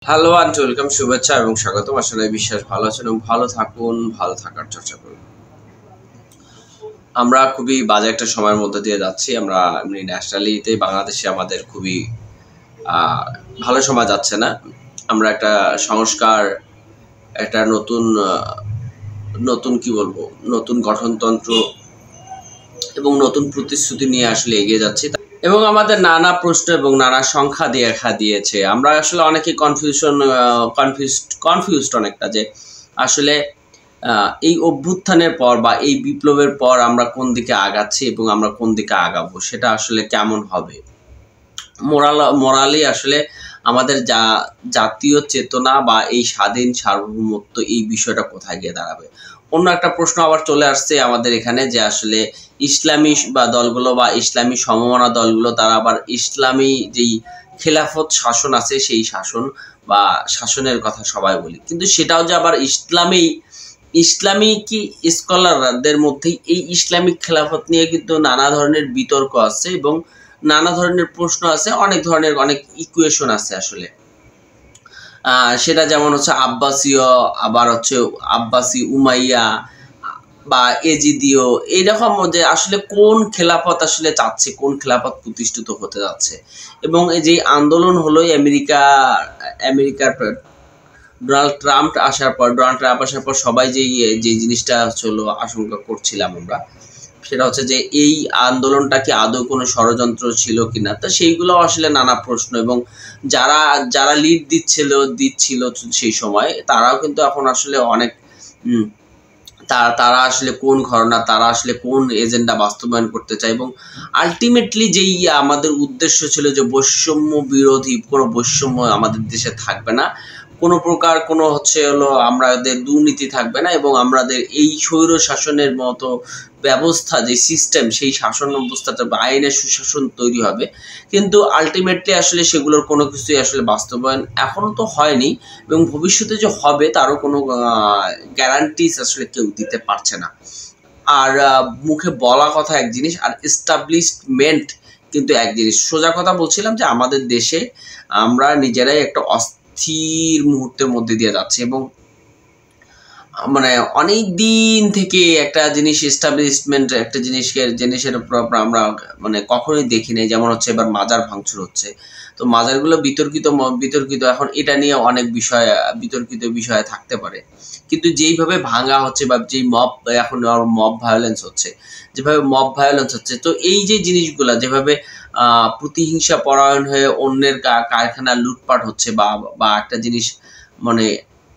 Hello and welcome, শুভেচ্ছা এবং স্বাগতম। আসলে বিশ্বাস ভালো আছেন এবং ভালো থাকুন, ভালো থাকার চর্চা করুন। আমরা খুবই বাজে একটা সময়ের মধ্যে দিয়ে যাচ্ছি। আমরা এমনি ন্যাশনালিতে বাংলাদেশে আমাদের খুবই আহ, ভালো সময় যাচ্ছে না। আমরা একটা সংস্কার, একটা নতুন নতুন কি বলবো, নতুন গঠনতন্ত্র এবং নতুন প্রতিশ্রুতি নিয়ে আসলে এগিয়ে যাচ্ছি। এবং আমাদের নানা প্রশ্ন এবং নানা সংখ্যা দেখা দিয়েছে। আমরা আসলে অনেকে কনফিউজড অনেকটা, যে আসলে এই অভ্যুত্থানের পর বা এই বিপ্লবের পর আমরা কোন দিকে আগাচ্ছি এবং আমরা কোন দিকে আগাবো, সেটা আসলে কেমন হবে। মোরালি আসলে আমাদের জাতীয় চেতনা বা এই স্বাধীন সার্বভৌমত্ব, এই বিষয়টা কোথায় গিয়ে দাঁড়াবে। অন্য একটা প্রশ্ন আবার চলে আসছে আমাদের এখানে, যে আসলে ইসলামী বা দলগুলো বা ইসলামী সমমনা দলগুলো তারা আবার ইসলামী যেই খেলাফত শাসন আছে সেই শাসন বা শাসনের কথা সবাই বলি, কিন্তু সেটাও যে আবার ইসলামী কি স্কলারদের মধ্যেই এই ইসলামিক খেলাফত নিয়ে কিন্তু নানা ধরনের বিতর্ক আছে এবং নানা ধরনের প্রশ্ন আছে, অনেক ইকুয়েশন আছে আসলে। সেটা যেমন হচ্ছে আব্বাসীয়, আবার হচ্ছে আব্বাসি উমাইয়া বা এজিদীয়, এইরকম যে আসলে কোন খেলাফত আসলে চাচ্ছে, কোন খেলাফত প্রতিষ্ঠিত হতে যাচ্ছে। এবং এই যে আন্দোলন হলো আমেরিকার ডোনাল্ড ট্রাম্প আসার পর সবাই যে জিনিসটা হলো আশঙ্কা করছিলাম আমরা, সেটা হচ্ছে যে এই আন্দোলনটা কি আদৌ কোনো ষড়যন্ত্র ছিল কিনা। তা সেইগুলো আসলে নানা প্রশ্ন, এবং যারা যারা লিড দিচ্ছিল সেই সময়, তারাও কিন্তু এখন আসলে অনেক তারা আসলে কোন ঘটনা, তারা আসলে কোন এজেন্ডা বাস্তবায়ন করতে চায়। এবং আলটিমেটলি যেই আমাদের উদ্দেশ্য ছিল যে বৈষম্য বিরোধী, কোনো বৈষম্য আমাদের দেশে থাকবে না, কোনো প্রকার কোনো আমাদের দুর্নীতি থাকবে না, এবং আমাদের এই স্বৈর শাসনের মতো ব্যবস্থা, যে সিস্টেম, সেই শাসন ব্যবস্থাটা বা আইনের সুশাসন তৈরি হবে। কিন্তু আলটিমেটলি আসলে সেগুলোর কোনো কিছুই আসলে বাস্তবায়ন এখনো তো হয়নি, এবং ভবিষ্যতে যে হবে তারও কোনো গ্যারান্টিস আসলে কেউ দিতে পারছে না। আর মুখে বলা কথা এক জিনিস, আর এস্টাবলিশমেন্ট কিন্তু এক জিনিস। সোজা কথা বলছিলাম যে আমাদের দেশে আমরা নিজেরাই একটা অস্থির মুহূর্তের মধ্যে দিয়ে যাচ্ছি, এবং মানে অনেক দিন থেকে একটা জিনিস এস্টাবলিশমেন্ট, একটা জিনিসের উপর আমরা মানে কখনোই দেখি নাই। যেমন হচ্ছে এবার মাজার ভাঙচুর হচ্ছে, তো মাজারগুলো বিতর্কিত এখন এটা নিয়ে অনেক বিতর্কিত বিষয় থাকতে পারে, কিন্তু যেইভাবে ভাঙা হচ্ছে বা যেই এখন মব ভায়োলেন্স হচ্ছে, তো এই যে জিনিসগুলা যেভাবে প্রতিহিংসা পরায়ণ হয়ে অন্যের কারখানা লুটপাট হচ্ছে বা বা একটা জিনিস, মানে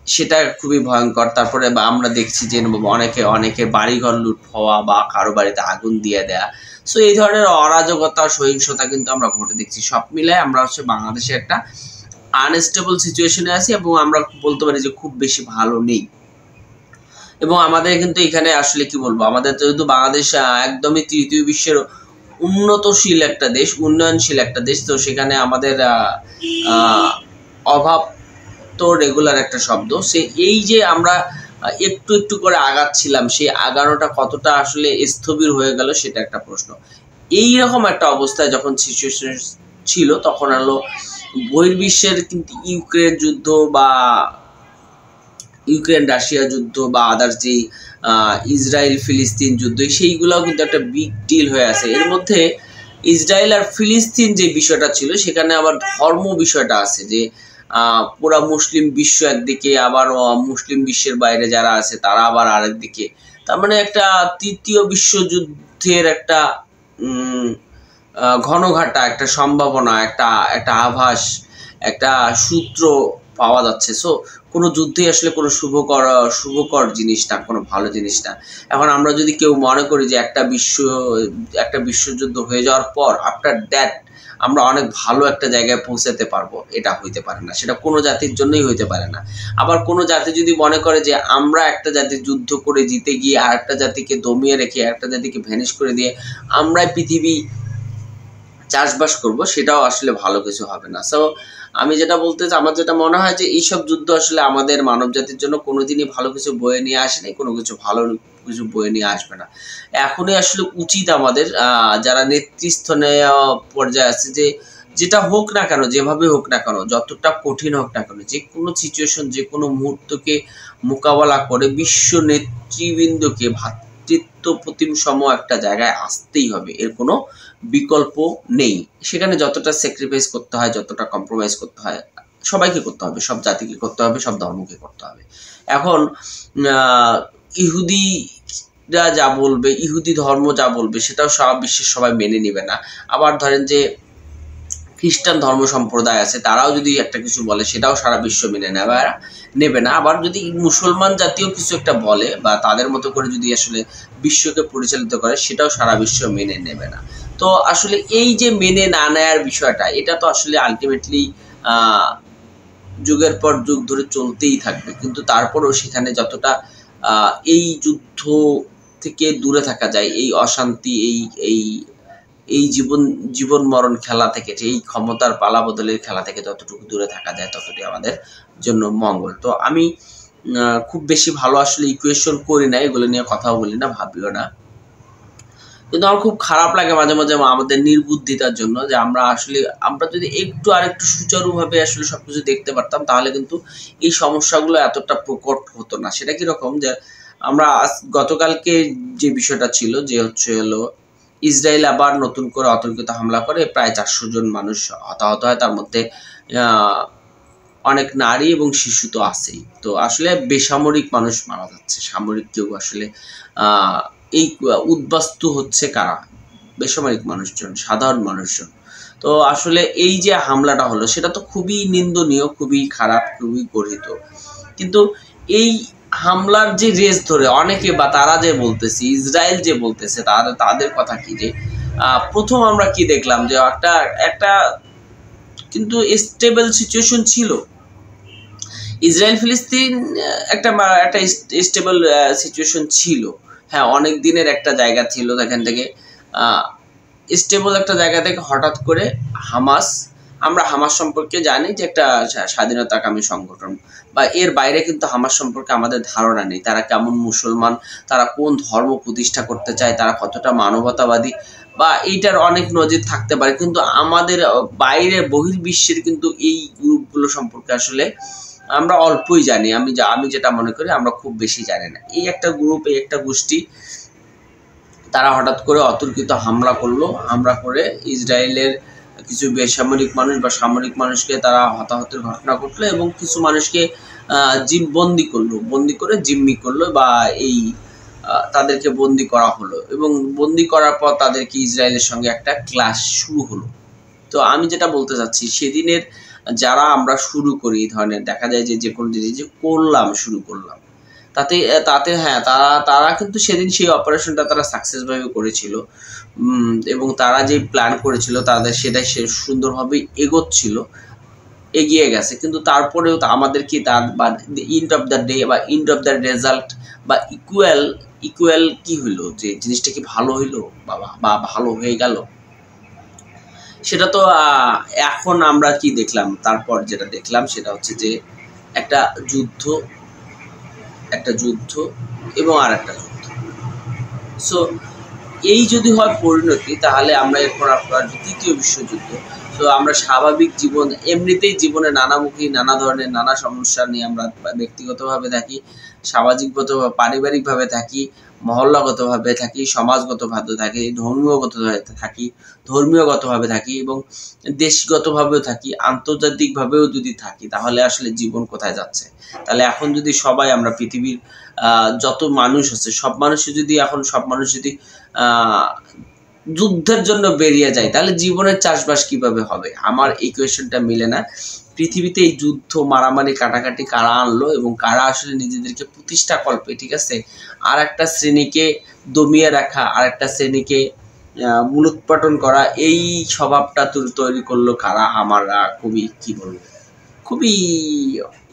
সেটা খুবই ভয়ঙ্কর। তারপরে বা আমরা দেখছি যে অনেকের বাড়িঘর লুট হওয়া বা কারো বাড়িতে আগুন দিয়ে দেয়া। সো এই ধরনের অরাজকতা, সহিংসতা কিন্তু আমরা ঘটে দেখছি। সব মিলায় আমরা বাংলাদেশে একটা আনস্টেবল সিচুয়েশনে আছি, এবং আমরা বলতে পারি যে খুব বেশি ভালো নেই। এবং আমাদের কিন্তু এখানে আসলে কি বলবো, আমাদের যেহেতু বাংলাদেশ একদমই তৃতীয় বিশ্বের উন্নয়নশীল একটা দেশ, তো সেখানে আমাদের অভাব তো রেগুলার একটা শব্দ। এই যে আমরা একটু একটু করে আগাচ্ছিলাম, সেই আগানোটা কতটা আসলে স্থবির হয়ে গেল, সেটা একটা প্রশ্ন। এইরকম একটা অবস্থায় যখন সিচুয়েশন ছিল, তখন বহির্বিশ্বের কিন্তু ইউক্রেন রাশিয়া যুদ্ধ বা আদার্স যেই ইসরায়েল ফিলিস্তিন যুদ্ধ, সেইগুলোও কিন্তু একটা বিগ ডিল হয়ে আছে। এর মধ্যে ইসরায়েল আর ফিলিস্তিন যে বিষয়টা ছিল, সেখানে আবার ধর্ম বিষয়টা আছে, যে পুরা মুসলিম বিশ্ব একদিকে, আবার মুসলিম বিশ্বের বাইরে যারা আছে তারা আবার আরেক দিকে। তার মানে একটা তৃতীয় বিশ্বযুদ্ধের একটা ঘনঘাটা, একটা সম্ভাবনা, একটা আভাস, একটা সূত্র পাওয়া যাচ্ছে। সো কোনো যুদ্ধই আসলে কোনো শুভকর জিনিস না, কোনো ভালো জিনিস না। এখন আমরা যদি কেউ মনে করি যে একটা বিশ্বযুদ্ধ হয়ে যাওয়ার পর, আফটার দ্যাট আমরা অনেক ভালো একটা জায়গায় পৌঁছাতে পারবো, এটা হইতে পারে না। সেটা কোনো জাতির জন্যই হইতে পারে না। আবার কোনো জাতি যদি মনে করে যে আমরা একটা জাতি যুদ্ধ করে জিতে গিয়ে আর একটা জাতিকে দমিয়ে রেখে, একটা জাতিকে ভ্যানিশ করে দিয়ে আমরাই পৃথিবী চাষবাস করব, সেটাও আসলে ভালো কিছু হবে না। সো আমি যেটা বলতে চাই, আমার যেটা মনে হয় যে এইসব যুদ্ধ আসলে আমাদের মানব জাতির জন্য কোনোদিনই ভালো কিছু বয়ে নিয়ে আসেনি, কোনো কিছু ভালো কিছু বয়ে নিয়ে আসবে না। এখনই আসলে উচিত আমাদের যারা নেতৃস্থানীয় পর্যায়ে আছে, যেটা হোক না কেন, যেভাবে হোক না কেন, যতটা কঠিন হোক না কেন, যে কোনো সিচুয়েশন, যে কোনো মুহূর্তকে মোকাবেলা করে বিশ্ব নেতৃবৃন্দকে ভ্রাতৃত্ব প্রতিম সম একটা জায়গায় আসতেই হবে, এর কোনো বিকল্প নেই। সেখানে যতটা স্যাক্রিফাইস করতে হয়, যতটা কম্প্রোমাইজ করতে হয়, সবাইকে করতে হবে, সব জাতিকে করতে হবে, সব ধর্মকে করতে হবে। এখন ইহুদিরা যা বলবে, ইহুদি ধর্ম যা বলবে সেটাও সারা বিশ্বের সবাই মেনে নেবে না। আবার ধরেন যে খ্রিস্টান ধর্ম সম্প্রদায় আছে, তারাও যদি একটা কিছু বলে সেটাও সারা বিশ্ব মেনে নেবে না। আবার যদি মুসলমান জাতীয় কিছু একটা বলে বা তাদের মতো করে যদি আসলে বিশ্বকে পরিচালিত করে, সেটাও সারা বিশ্ব মেনে নেবে না। তো আসলে এই যে মেনে না নেয়ার বিষয়টা, এটা তো আসলে আলটিমেটলি যুগের পর যুগ ধরে চলতেই থাকবে। কিন্তু তারপরেও সেখানে যতটা এই যুদ্ধ থেকে দূরে থাকা যায়, এই অশান্তি, এই এই জীবন মরণ খেলা থেকে, এই ক্ষমতার পালা বদলের খেলা থেকে যতটুকু দূরে থাকা যায়, ততটি আমাদের জন্য মঙ্গল। তো আমি খুব বেশি ভালো আসলে ইকুয়েশন করি না, এগুলো নিয়ে কথাও বলি না, ভাবিও না। কিন্তু আমার খুব খারাপ লাগে মাঝে মাঝে আমাদের নির্বুদ্ধিতার জন্য, যে আমরা যদি একটু আর একটু সুচারুভাবে আসলে সবকিছু দেখতে পারতাম, তাহলে কিন্তু এই সমস্যাগুলো এতটা প্রকট হতো না। সেটা কিরকম, যে আমরা গতকালকে যে বিষয়টা ছিল, যে হলো ইসরায়েল আবার নতুন করে অতর্কিত হামলা করে, প্রায় 400 জন মানুষ হতাহত হয়, তার মধ্যে অনেক নারী এবং শিশু তো আছেই। তো আসলে বেসামরিক মানুষ মারা যাচ্ছে, সামরিক কেউ আসলে এই উদ্বাস্তু হচ্ছে কারা? বেসামরিক মানুষজন, সাধারণ মানুষজন। তো আসলে এই যে হামলাটা হলো, সেটা তো খুবই নিন্দনীয়, খুবই খারাপ, খুবই গর্হিত। কিন্তু এই হামলার যে রেস ধরে অনেকে বা তারা যে বলতেছে, ইসরায়েল যে বলতেছে, তাদের কথা কি, যে প্রথম আমরা কি দেখলাম, যে একটা কিন্তু স্টেবল সিচুয়েশন ছিল। ইসরায়েল ফিলিস্তিন একটা স্টেবল সিচুয়েশন ছিল, হ্যাঁ, অনেক দিনের একটা জায়গা ছিল। এখান থেকে স্টেবল একটা জায়গা থেকে হঠাৎ করে আমরা হামাস সম্পর্কে জানি যে একটা স্বাধীনতাকামী সংগঠন, বা এর বাইরে কিন্তু হামাস সম্পর্কে আমাদের ধারণা নেই। তারা কেমন মুসলমান, তারা কোন ধর্ম প্রতিষ্ঠা করতে চায়, তারা কতটা মানবতাবাদী, বা এইটার অনেক নজির থাকতে পারে। কিন্তু আমাদের বাইরে বহির্বিশ্বের কিন্তু এই গ্রুপগুলো সম্পর্কে আসলে আমরা অল্পই জানি। আমি যেটা মনে করি, আমরা খুব বেশি জানি না। এই একটা গ্রুপ, এই একটা গোষ্ঠী, তারা হঠাৎ করে অতর্কিত হামলা করলো। হামলা করে ইসরায়েলের কিছু বেসামরিক মানুষ বা সামরিক মানুষকে তারা হতাহতের ঘটনা ঘটলো, এবং কিছু মানুষকে বন্দি করে জিম্মি করলো, বা তাদেরকে বন্দি করা হলো। এবং বন্দি করার পর তাদেরকে ইসরায়েলের সঙ্গে একটা ক্লাশ শুরু হলো। তো আমি যেটা বলতে চাচ্ছি, সেদিনের যারা আমরা শুরু করি, এই ধরনের দেখা যায় যে কোনো জিনিস যে শুরু করলাম, তাতে হ্যাঁ, তারা কিন্তু সেদিন সেই অপারেশনটা তারা সাকসেসভাবে করেছিল, এবং তারা যে প্ল্যান করেছিল তাদের সেটাই সুন্দরভাবে এগিয়ে গেছে। কিন্তু তারপরেও আমাদের কি তার বা এন্ড অফ দ্য ডে বা এন্ড অফ দ্য রেজাল্ট বা ইকুয়াল কি হইলো, যে জিনিসটা কি ভালো হইলো বা ভালো হয়ে গেল, সেটা তো এখন আমরা কি দেখলাম, তারপর যেটা দেখলাম সেটা হচ্ছে যে একটা যুদ্ধ এবং আর একটা যুদ্ধ। সো এই যদি হয় পরিণতি, তাহলে আমরা এরপর আপনার তৃতীয় বিশ্বযুদ্ধ। তো আমরা স্বাভাবিক জীবন, এমনিতেই জীবনে নানামুখী, নানা ধরনের নানা সমস্যা নিয়ে আমরা ব্যক্তিগতভাবে থাকি, সামাজিকভাবে, পারিবারিকভাবে থাকি, মহল্লাগতভাবে থাকি, সমাজগতভাবে থাকি, ধর্মীয়গতভাবে থাকি, এবং দেশগতভাবেও থাকি, আন্তর্জাতিকভাবেও যদি থাকি, তাহলে আসলে জীবন কোথায় যাচ্ছে? তাহলে এখন যদি সবাই আমরা পৃথিবীর যত মানুষ আছে, সব মানুষ যদি যুদ্ধের জন্য বেরিয়ে যায়, তাহলে জীবনের চাষবাস কিভাবে হবে? আমার এই কোয়েশ্চনটা মিলে না। পৃথিবীতে এই যুদ্ধ, মারামারি, কাটাকাটি কারা আনলো, এবং কারা আসলে নিজেদেরকে প্রতিষ্ঠা কল্পে, ঠিক আছে, আর একটা শ্রেণীকে দমিয়ে রাখা, আর একটা শ্রেণীকে মূলোৎপাটন করা, এই স্বভাবটা তৈরি করলো কারা? আমরা খুবই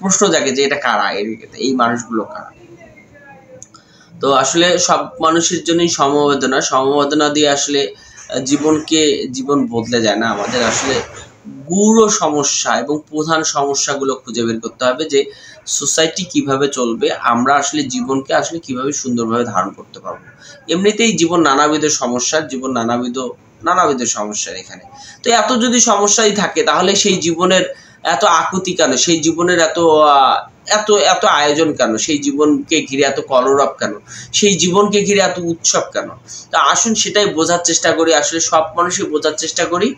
প্রশ্ন জাগে যে এটা কারা, এই মানুষগুলো কারা? তো আসলে সব মানুষের জন্যই সমবেদনা দিয়ে আসলে জীবন বদলে যায় না। আমাদের আসলে গূঢ় সমস্যা এবং প্রধান সমস্যাগুলো খুঁজে বের করতে হবে, যে সোসাইটি কিভাবে চলবে, আমরা আসলে জীবনকে আসলে কিভাবে সুন্দরভাবে ধারণ করতে পারবো। এমনিতেই জীবন নানাবিধ সমস্যার, জীবন নানাবিধ নানাবিধ সমস্যা এখানে। তো এত যদি সমস্যাই থাকে তাহলে সেই জীবনের এত আকুতি কেন, সেই জীবনের এত এত এত আয়োজন কেন, সেই জীবনকে ঘিরে এত কলরব কেন, সেই জীবনকে ঘিরে এত উৎসব কেন? তা আসুন সেটাই বোঝার চেষ্টা করি, আসলে সব মানুষই বোঝার চেষ্টা করি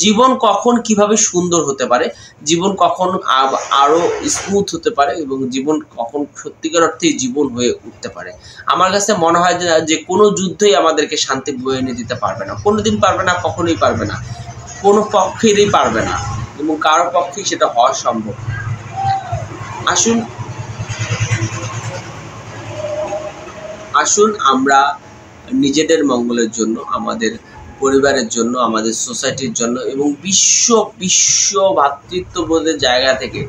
জীবন কখন কিভাবে সুন্দর হতে পারে, জীবন কখন আরো স্মুথ হতে পারে, এবং জীবন কখন সত্যিকার অর্থেই জীবন হয়ে উঠতে পারে। আমার কাছে মনে হয় যে কোনো যুদ্ধই আমাদেরকে শান্তি বয়ে এনে দিতে পারবে না, কোনোদিন পারবে না, কখনোই পারবে না, কোনো পক্ষেরই পারবে না, এবং কারো পক্ষেই সেটা হওয়া সম্ভব। আসুন আসুন আমরা নিজেদের মঙ্গলের জন্য, আমাদের পরিবারের জন্য, আমাদের সোসাইটির জন্য এবং বিশ্ব ভ্রাতৃত্ববোধের জায়গা থেকে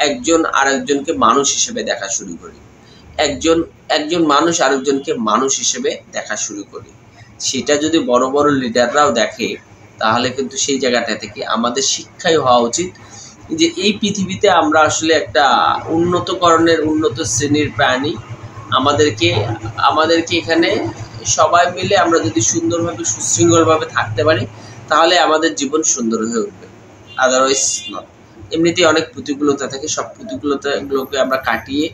একজন আরেকজনকে মানুষ হিসেবে দেখা শুরু করি, একজন মানুষ আরেকজনকে মানুষ হিসেবে দেখা শুরু করি। সেটা যদি বড় বড় লিডাররাও দেখে তাহলে কিন্তু সেই জায়গাটা থেকে আমাদের শিক্ষাই হওয়া উচিত যে এই পৃথিবীতে আমরা আসলে একটা উন্নত শ্রেণীর প্রাণী। আমাদেরকে এখানে সবাই মিলে আমরা যদি সুন্দরভাবে সুশৃঙ্খলভাবে থাকতে পারি তাহলে আমাদের জীবন সুন্দর হয়ে উঠবে, আদারওয়াইজ নট। এমনিতেই অনেক প্রতিকূলতা থাকে, সব প্রতিকূলতাগুলোকে আমরা কাটিয়ে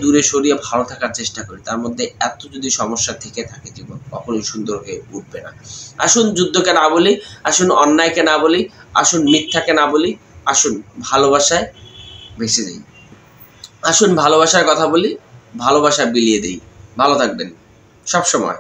দূরে সরিয়ে ভালো থাকার চেষ্টা করি। তার মধ্যে এত যদি সমস্যা থেকে থাকে জীবন কখনোই সুন্দর হয়ে উঠবে না। আসুন যুদ্ধকে না বলি, আসুন অন্যায়কে না বলি, আসুন মিথ্যাকে না বলি, আসুন ভালোবাসায় বেশি দিই, আসুন ভালোবাসার কথা বলি, ভালোবাসা বিলিয়ে দিই। ভালো থাকবেন সব সময়।